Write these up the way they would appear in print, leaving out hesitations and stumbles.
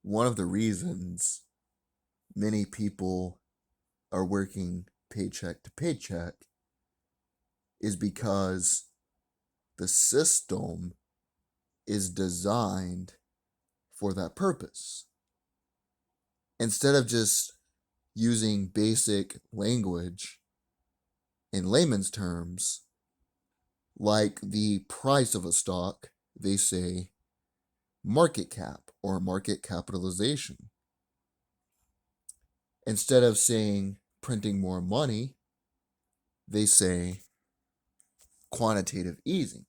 one of the reasons many people are working paycheck to paycheck is because the system is designed for that purpose. Instead of just using basic language in layman's terms, like the price of a stock, they say market cap or market capitalization. Instead of saying printing more money, they say quantitative easing.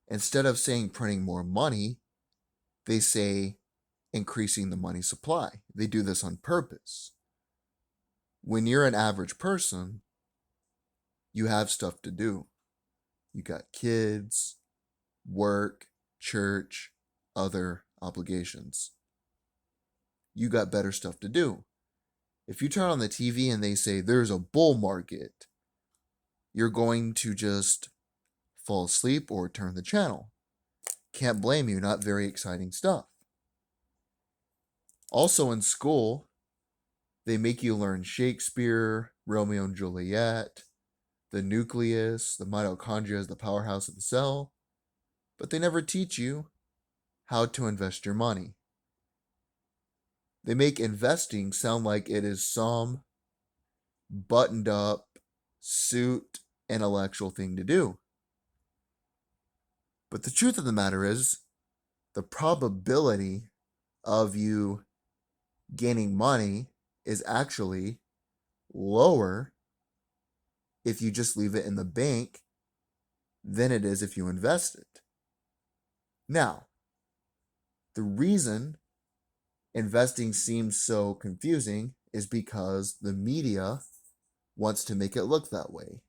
Instead of saying printing more money, they say increasing the money supply. They do this on purpose. When you're an average person, you have stuff to do. You got kids, work, church, other obligations. You got better stuff to do. If you turn on the TV and they say there's a bull market, you're going to just fall asleep or turn the channel. Can't blame you, not very exciting stuff. Also in school, they make you learn Shakespeare, Romeo and Juliet, the nucleus, the mitochondria is the powerhouse of the cell, but they never teach you how to invest your money. They make investing sound like it is some buttoned up, suit, intellectual thing to do. But the truth of the matter is, the probability of you gaining money is actually lower if you just leave it in the bank than it is if you invest it. Now, the reason investing seems so confusing is because the media wants to make it look that way.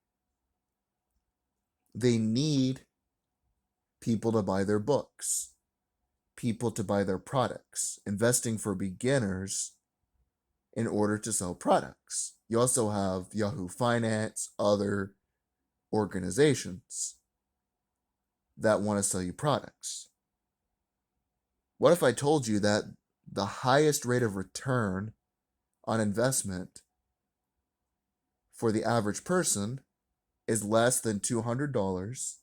They need people to buy their books, people to buy their products, investing for beginners in order to sell products. You also have Yahoo Finance, other organizations that want to sell you products. What if I told you that the highest rate of return on investment for the average person is less than $200?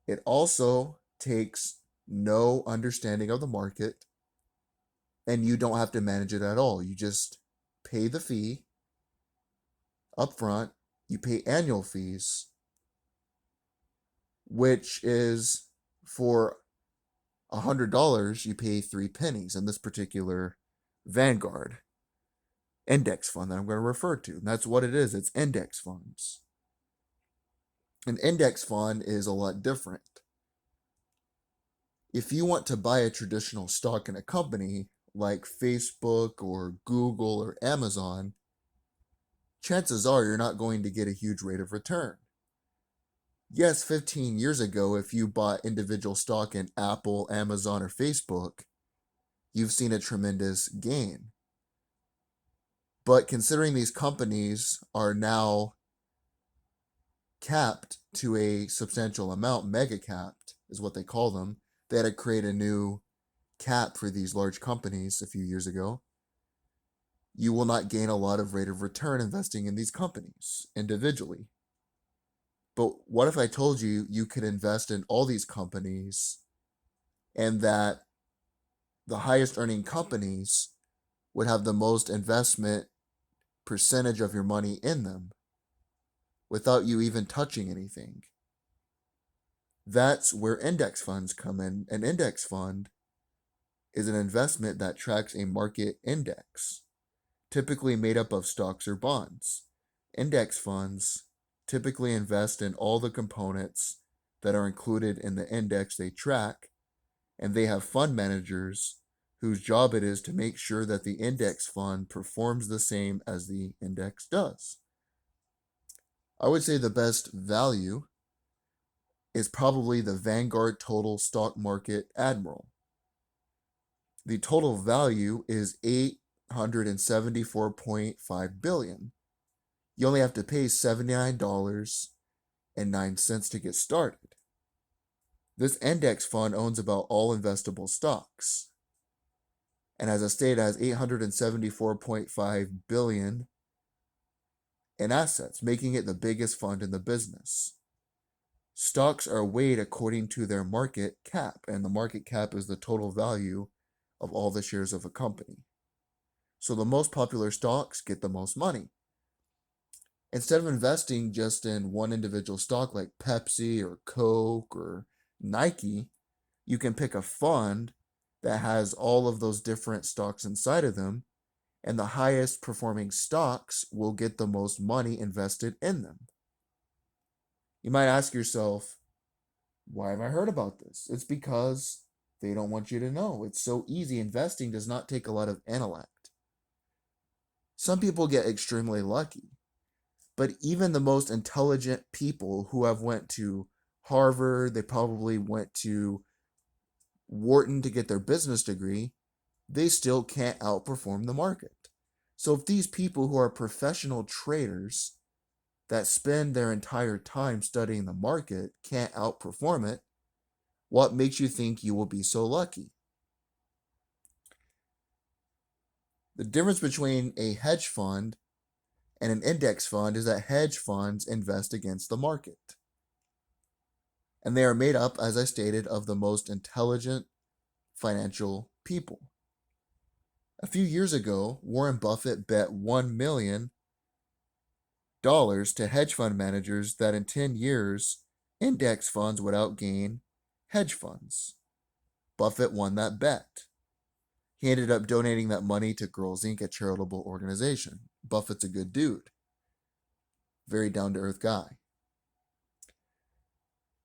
It also takes no understanding of the market, and you don't have to manage it at all. You just pay the fee up front. You pay annual fees, which is for $100, you pay 3 pennies in this particular Vanguard index fund that I'm going to refer to. And that's what it is. It's index funds. An index fund is a lot different. If you want to buy a traditional stock in a company like Facebook or Google or Amazon, chances are you're not going to get a huge rate of return. Yes, 15 years ago, if you bought individual stock in Apple, Amazon, or Facebook, you've seen a tremendous gain. But considering these companies are now capped to a substantial amount, mega capped is what they call them, they had to create a new cap for these large companies a few years ago. You will not gain a lot of rate of return investing in these companies individually. But what if I told you you could invest in all these companies and that the highest earning companies would have the most investment percentage of your money in them without you even touching anything? That's where index funds come in. An index fund is an investment that tracks a market index, typically made up of stocks or bonds. Index funds typically invest in all the components that are included in the index they track, and they have fund managers whose job it is to make sure that the index fund performs the same as the index does. I would say the best value is probably the Vanguard Total Stock Market Admiral. The total value is $874.5 billion. You only have to pay $79.09 to get started. This index fund owns about all investable stocks. And as I stated, has 874.5 billion in assets, making it the biggest fund in the business. Stocks are weighed according to their market cap, and the market cap is the total value of all the shares of a company. So the most popular stocks get the most money. Instead of investing just in one individual stock like Pepsi or Coke or Nike, you can pick a fund that has all of those different stocks inside of them, and the highest performing stocks will get the most money invested in them. You might ask yourself, why have I heard about this? It's because they don't want you to know. It's so easy. Investing does not take a lot of intellect. Some people get extremely lucky, but even the most intelligent people who have went to Harvard, they probably went to Wharton to get their business degree, they still can't outperform the market. So if these people who are professional traders that spend their entire time studying the market can't outperform it, what makes you think you will be so lucky? The difference between a hedge fund and an index fund is that hedge funds invest against the market. And they are made up, as I stated, of the most intelligent financial people. A few years ago, Warren Buffett bet $1 million to hedge fund managers that in 10 years, index funds would outgain hedge funds. Buffett won that bet. He ended up donating that money to Girls Inc., a charitable organization. Buffett's a good dude. Very down-to-earth guy.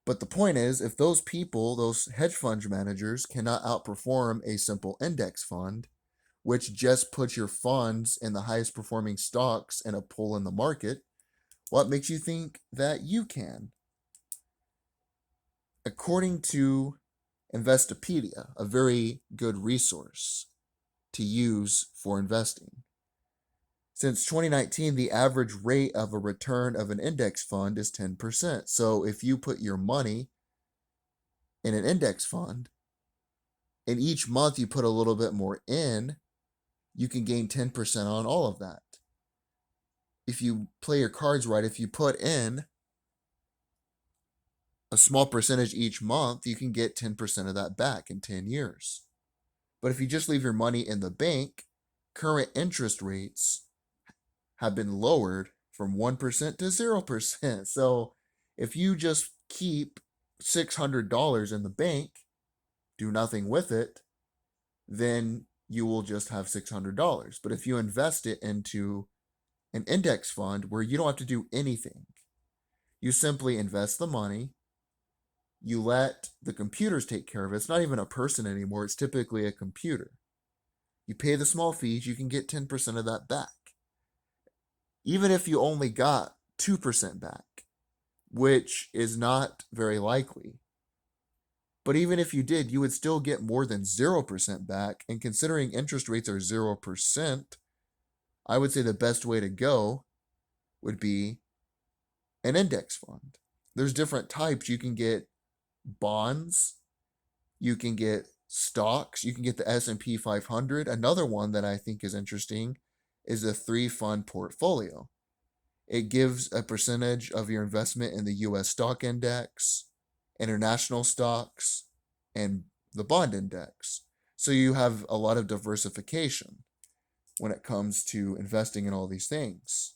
But the point is, if those people, those hedge fund managers, cannot outperform a simple index fund, which just puts your funds in the highest performing stocks in a pull in the market, what makes you think that you can? According to Investopedia, a very good resource to use for investing, since 2019, the average rate of a return of an index fund is 10%. So if you put your money in an index fund and each month you put a little bit more in, you can gain 10% on all of that. If you play your cards right, if you put in a small percentage each month, you can get 10% of that back in 10 years. But if you just leave your money in the bank, current interest rates have been lowered from 1% to 0%. So if you just keep $600 in the bank, do nothing with it, then you will just have $600. But if you invest it into an index fund where you don't have to do anything, you simply invest the money, you let the computers take care of it. It's not even a person anymore, it's typically a computer. You pay the small fees, you can get 10% of that back. Even if you only got 2% back, which is not very likely. But even if you did, you would still get more than 0% back. And considering interest rates are 0%, I would say the best way to go would be an index fund. There's different types. You can get bonds, you can get stocks, you can get the S&P 500. Another one that I think is interesting is a 3-fund portfolio. It gives a percentage of your investment in the US stock index, international stocks, and the bond index. So you have a lot of diversification when it comes to investing in all these things.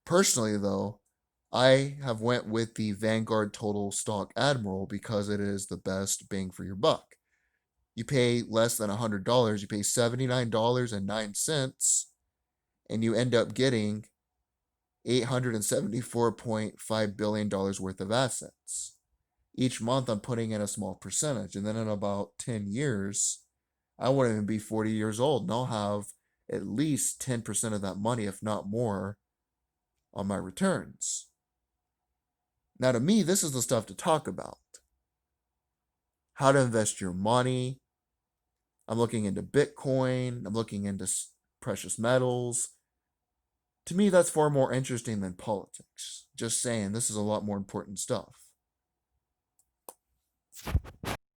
Personally, though, I have went with the Vanguard Total Stock Admiral because it is the best bang for your buck. You pay less than $100, you pay $79.09, and you end up getting $874.5 billion worth of assets. Each month I'm putting in a small percentage, and then in about 10 years, I won't even be 40 years old, and I'll have at least 10% of that money, if not more, on my returns. Now, to me, this is the stuff to talk about. How to invest your money. I'm looking into Bitcoin. I'm looking into precious metals. To me, that's far more interesting than politics. Just saying, this is a lot more important stuff.